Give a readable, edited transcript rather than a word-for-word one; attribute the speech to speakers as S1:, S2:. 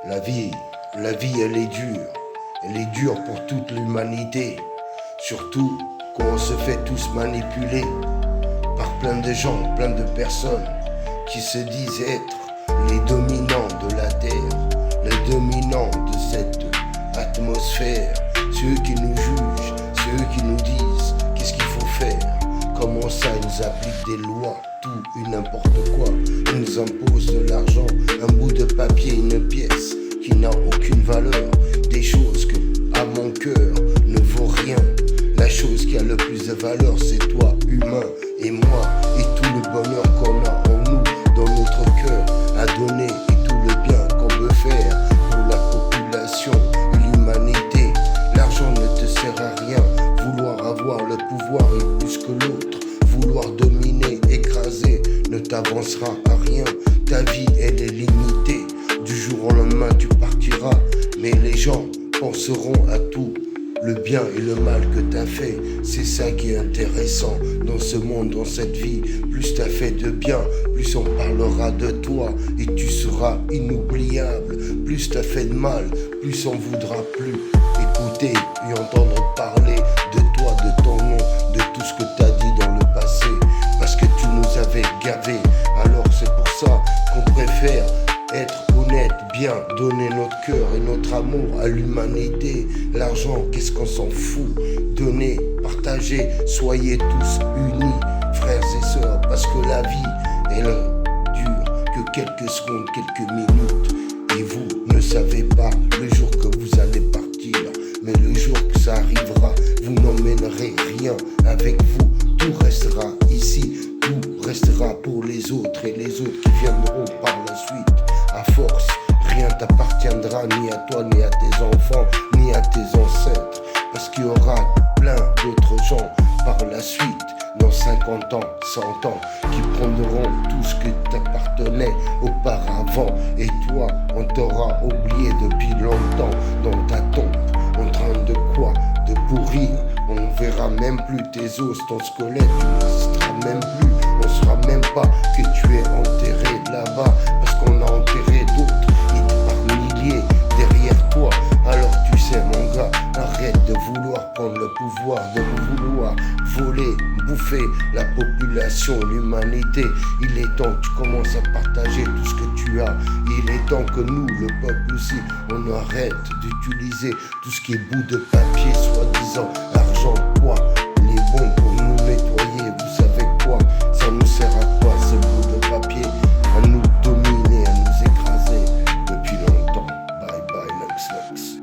S1: La vie elle est dure. Elle est dure pour toute l'humanité. Surtout quand on se fait tous manipuler par plein de gens, plein de personnes qui se disent être les dominants de la Terre, les dominants de cette atmosphère. Ceux qui nous jugent, ceux qui nous disent qu'est-ce qu'il faut faire. Comment ça, ils nous appliquent des lois, tout et n'importe quoi. Ils nous imposent de l'argent, un bout de papier, une pièce qui n'a aucune valeur. Des choses que, à mon cœur, ne vaut rien. La chose qui a le plus de valeur, c'est toi, humain, et moi, et tout le bonheur qu'on a en nous, dans notre cœur, à donner, et tout le bien qu'on veut faire pour la population et l'humanité. L'argent ne te sert à rien. Vouloir avoir le pouvoir est plus que l'autre. Vouloir dominer, écraser, ne t'avancera à rien. Ta vie, elle est limitée. Du jour au lendemain, tu partiras. Mais les gens penseront à tout. Le bien et le mal que t'as fait, c'est ça qui est intéressant dans ce monde, dans cette vie. Plus t'as fait de bien, plus on parlera de toi et tu seras inoubliable. Plus t'as fait de mal, plus on voudra plus écouter et entendre parler de toi, de ton nom, de tout ce que t'as dit dans le passé. Parce que tu nous avais gavés, alors c'est pour ça qu'on préfère être honnête, bien, donner notre cœur et notre amour à l'humanité. L'argent, qu'est-ce qu'on s'en fout? Donner, partager, soyez tous unis, frères et sœurs, parce que la vie, elle dure que quelques secondes, quelques minutes. Et vous ne savez pas le jour que vous allez partir, mais le jour que ça arrivera, vous n'emmènerez rien avec vous. Tout restera ici, tout restera pour les autres et les autres qui viendront par la suite. À force, rien t'appartiendra, ni à toi, ni à tes enfants, ni à tes ancêtres. Parce qu'il y aura plein d'autres gens par la suite, dans 50 ans, 100 ans, qui prendront tout ce que t'appartenait auparavant. Et toi, on t'aura oublié depuis longtemps dans ta tombe, en train de quoi? De pourrir. On verra même plus tes os, ton squelette, tu n'existeras même plus. On saura même pas que tu es enterré là-bas, parce qu'on a enterré d'autres, et par milliers derrière toi. Alors tu sais mon gars, arrête de vouloir prendre le pouvoir, de vouloir voler, bouffer la population, l'humanité. Il est temps que tu commences à partager tout ce que tu as. Il est temps que nous, le peuple aussi, on arrête d'utiliser tout ce qui est bout de papier, soi-disant argent, quoi. Il est bon pour nous nettoyer, vous savez quoi? Ça nous sert à quoi ce bout de papier? À nous dominer, à nous écraser depuis longtemps. Bye bye, Lux Lux.